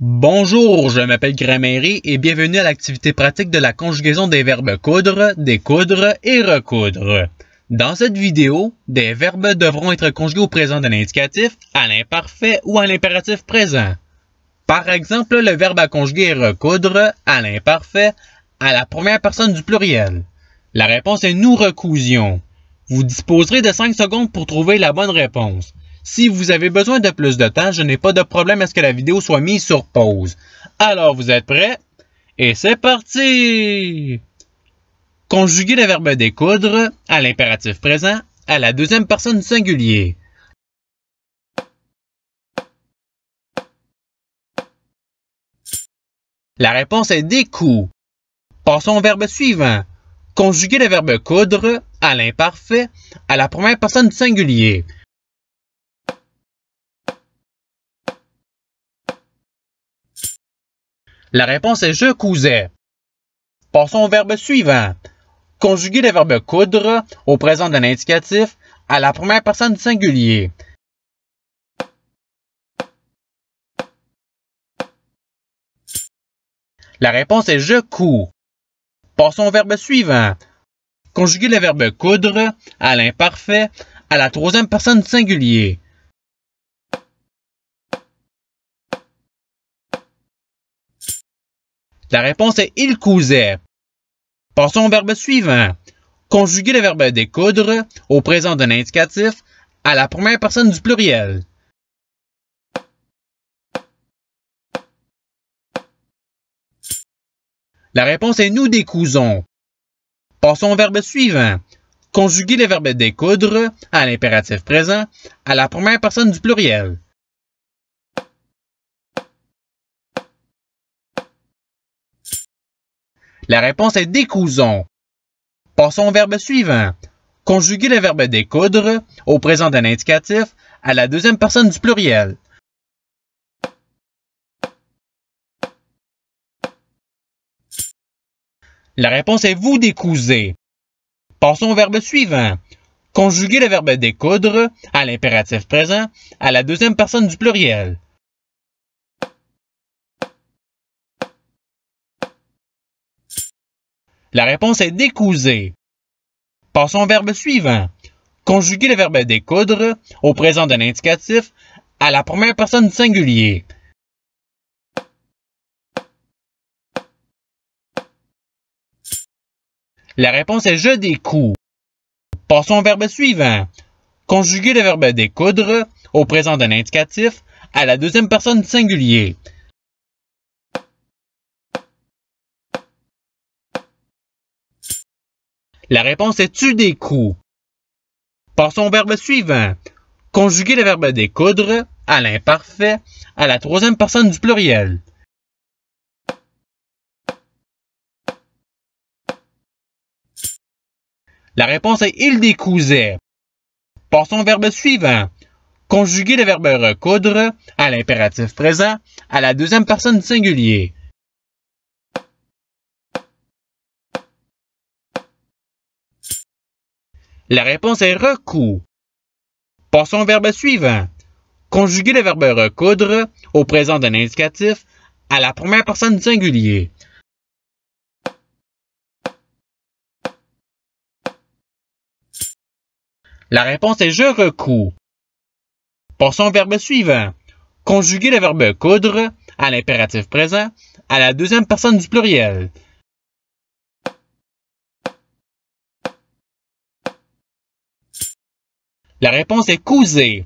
Bonjour, je m'appelle Gramairie et bienvenue à l'activité pratique de la conjugaison des verbes coudre, découdre et recoudre. Dans cette vidéo, des verbes devront être conjugués au présent de l'indicatif, à l'imparfait ou à l'impératif présent. Par exemple, le verbe à conjuguer est recoudre, à l'imparfait, à la première personne du pluriel. La réponse est nous recousions. Vous disposerez de 5 secondes pour trouver la bonne réponse. Si vous avez besoin de plus de temps, je n'ai pas de problème à ce que la vidéo soit mise sur pause. Alors, vous êtes prêts? Et c'est parti! Conjuguer le verbe découdre à l'impératif présent à la deuxième personne du singulier. La réponse est découp. Passons au verbe suivant. Conjuguer le verbe coudre à l'imparfait à la première personne du singulier. La réponse est je cousais. Passons au verbe suivant. Conjuguer le verbe coudre au présent de l'indicatif à la première personne du singulier. La réponse est je couds. Passons au verbe suivant. Conjuguer le verbe coudre à l'imparfait à la troisième personne du singulier. La réponse est il cousait. Passons au verbe suivant. Conjuguer le verbe découdre au présent de l'indicatif à la première personne du pluriel. La réponse est nous décousons. Passons au verbe suivant. Conjuguer le verbe découdre à l'impératif présent à la première personne du pluriel. La réponse est décousons. Passons au verbe suivant. Conjuguer le verbe découdre au présent d'un indicatif à la deuxième personne du pluriel. La réponse est vous décousez. Passons au verbe suivant. Conjuguer le verbe découdre à l'impératif présent à la deuxième personne du pluriel. La réponse est décousez. Passons au verbe suivant. Conjuguer le verbe découdre au présent d'un indicatif à la première personne du singulier. La réponse est je découds. Passons au verbe suivant. Conjuguer le verbe découdre au présent d'un indicatif à la deuxième personne du singulier. La réponse est tu découds. Passons au verbe suivant. Conjuguer le verbe découdre à l'imparfait à la troisième personne du pluriel. La réponse est il décousait. Passons au verbe suivant. Conjuguer le verbe recoudre à l'impératif présent à la deuxième personne du singulier. La réponse est recoud. Passons au verbe suivant. Conjuguer le verbe recoudre au présent d'un indicatif à la première personne du singulier. La réponse est je recouds. Passons au verbe suivant. Conjuguer le verbe coudre à l'impératif présent à la deuxième personne du pluriel. La réponse est couser.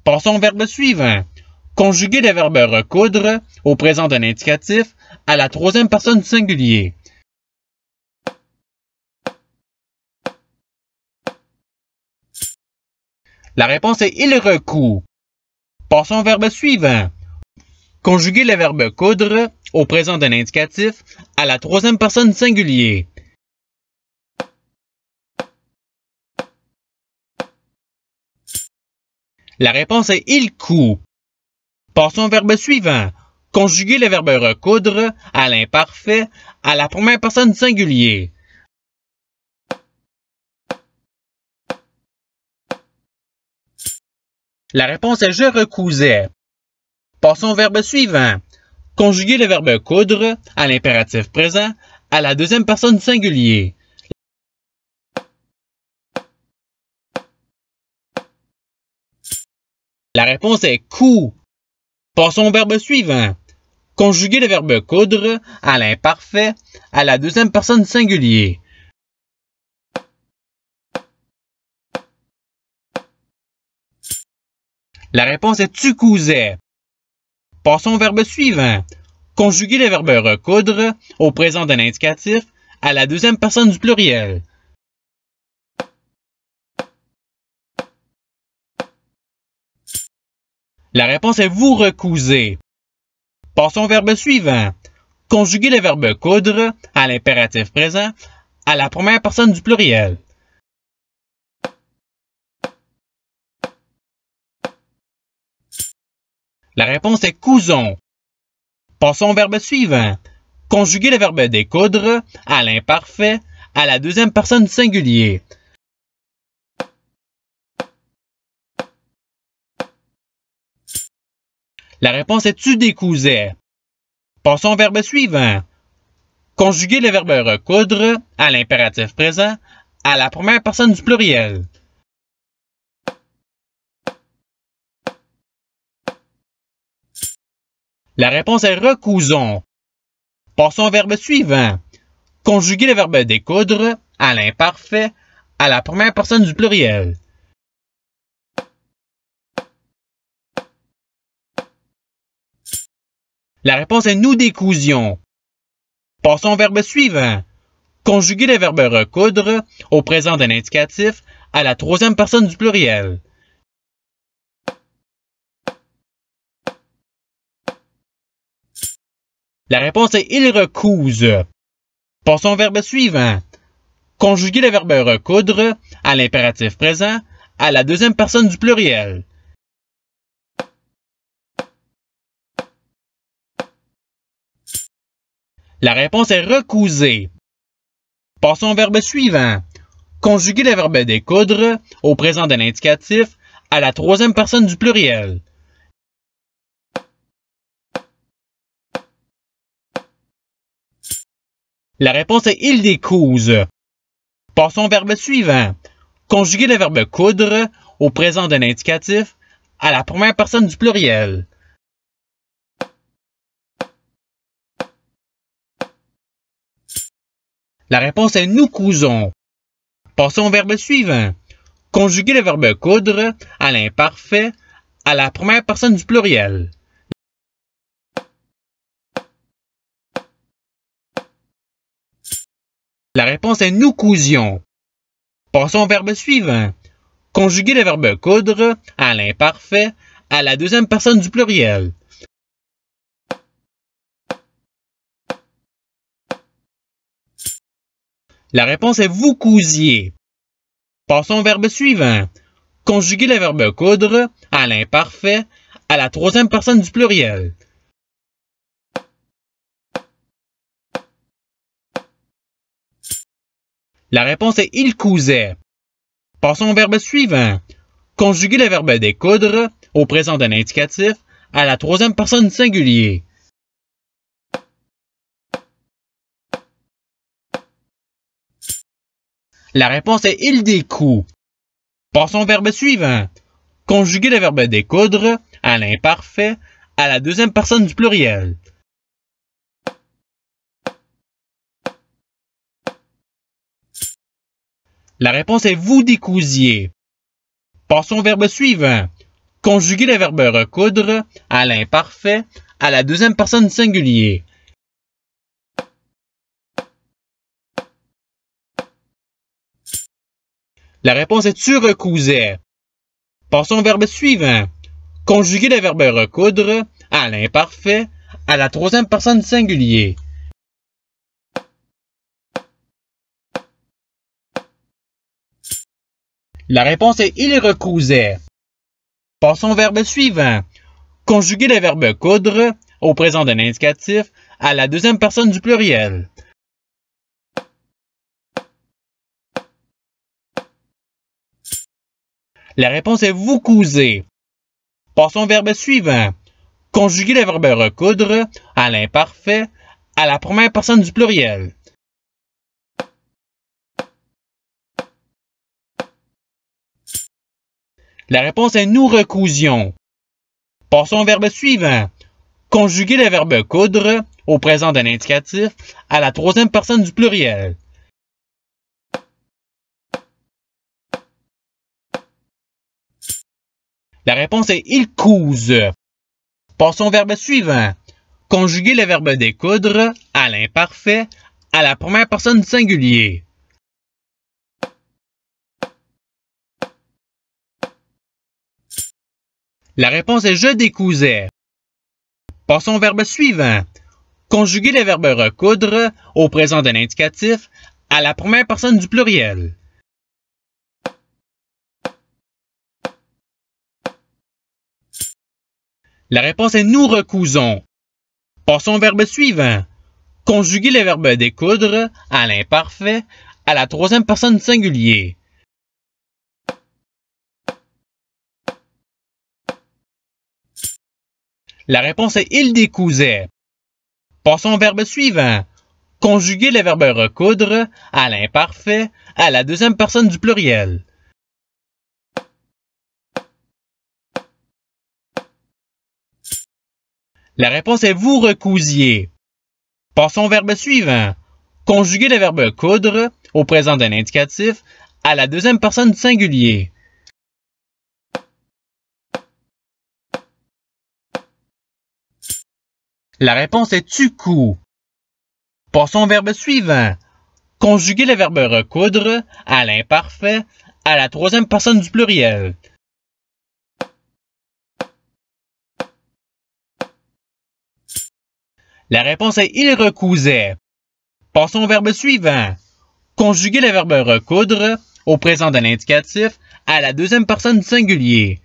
Passons au verbe suivant. Conjuguer le verbe recoudre au présent d'un indicatif à la troisième personne du singulier. La réponse est il recoud. Passons au verbe suivant. Conjuguer le verbe coudre au présent d'un indicatif à la troisième personne du singulier. La réponse est il coud. Passons au verbe suivant. Conjuguer le verbe recoudre à l'imparfait à la première personne du singulier. La réponse est je recousais. Passons au verbe suivant. Conjuguer le verbe coudre à l'impératif présent à la deuxième personne du singulier. La réponse est cou. Passons au verbe suivant. Conjuguer le verbe coudre à l'imparfait à la deuxième personne du singulier. La réponse est tu cousais. Passons au verbe suivant. Conjuguer le verbe recoudre au présent d'un indicatif à la deuxième personne du pluriel. La réponse est vous recousez. Passons au verbe suivant. Conjuguer le verbe coudre à l'impératif présent à la première personne du pluriel. La réponse est couson. Passons au verbe suivant. Conjuguer le verbe découdre à l'imparfait à la deuxième personne du singulier. La réponse est tu décousais. Passons au verbe suivant. Conjuguer le verbe recoudre à l'impératif présent à la première personne du pluriel. La réponse est recousons. Passons au verbe suivant. Conjuguer le verbe découdre à l'imparfait à la première personne du pluriel. La réponse est nous décousions. Passons au verbe suivant. Conjuguer le verbe recoudre au présent d'un indicatif à la troisième personne du pluriel. La réponse est il recouse. Passons au verbe suivant. Conjuguer le verbe recoudre à l'impératif présent à la deuxième personne du pluriel. La réponse est recouser. Passons au verbe suivant. Conjuguer le verbe découdre au présent d'un indicatif à la troisième personne du pluriel. La réponse est il découse. Passons au verbe suivant. Conjuguer le verbe coudre au présent d'un indicatif à la première personne du pluriel. La réponse est nous cousons. Passons au verbe suivant. Conjuguer le verbe coudre à l'imparfait à la première personne du pluriel. La réponse est nous cousions. Passons au verbe suivant. Conjuguer le verbe coudre à l'imparfait à la deuxième personne du pluriel. La réponse est vous cousiez. Passons au verbe suivant. Conjuguer le verbe coudre à l'imparfait à la troisième personne du pluriel. La réponse est il cousait. Passons au verbe suivant. Conjuguer le verbe découdre au présent d'un indicatif à la troisième personne du singulier. La réponse est il découd. Passons au verbe suivant. Conjuguer le verbe découdre à l'imparfait à la deuxième personne du pluriel. La réponse est vous décousiez. Passons au verbe suivant. Conjuguer le verbe recoudre à l'imparfait à la deuxième personne du singulier. La réponse est tu recousais. Passons au verbe suivant. Conjuguer le verbe recoudre à l'imparfait à la troisième personne du singulier. La réponse est il recousait. Passons au verbe suivant. Conjuguer le verbe coudre au présent d'un indicatif à la deuxième personne du pluriel. La réponse est vous cousez. Passons au verbe suivant. Conjuguer le verbe recoudre à l'imparfait à la première personne du pluriel. La réponse est nous recousions. Passons au verbe suivant. Conjuguer le verbe coudre au présent d'un indicatif à la troisième personne du pluriel. La réponse est il couse. Passons au verbe suivant. Conjuguer le verbe découdre à l'imparfait à la première personne du singulier. La réponse est je décousais. Passons au verbe suivant. Conjuguer le verbe recoudre au présent d'un indicatif à la première personne du pluriel. La réponse est nous recousons. Passons au verbe suivant. Conjuguer le verbe découdre à l'imparfait à la troisième personne du singulier. La réponse est il décousait. Passons au verbe suivant. Conjuguer le verbe recoudre à l'imparfait à la deuxième personne du pluriel. La réponse est vous recousiez. Passons au verbe suivant. Conjuguer le verbe coudre au présent d'un indicatif à la deuxième personne du singulier. La réponse est tu couds. Passons au verbe suivant. Conjuguer le verbe recoudre à l'imparfait à la troisième personne du pluriel. La réponse est il recousait. Passons au verbe suivant. Conjuguer le verbe recoudre au présent d'un indicatif à la deuxième personne du singulier.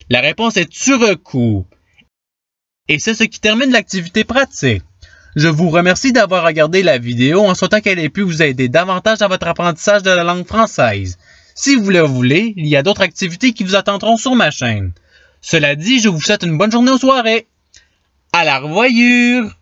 La réponse est tu recous. Et c'est ce qui termine l'activité pratique. Je vous remercie d'avoir regardé la vidéo en souhaitant qu'elle ait pu vous aider davantage dans votre apprentissage de la langue française. Si vous le voulez, il y a d'autres activités qui vous attendront sur ma chaîne. Cela dit, je vous souhaite une bonne journée ou soirée. À la revoyure!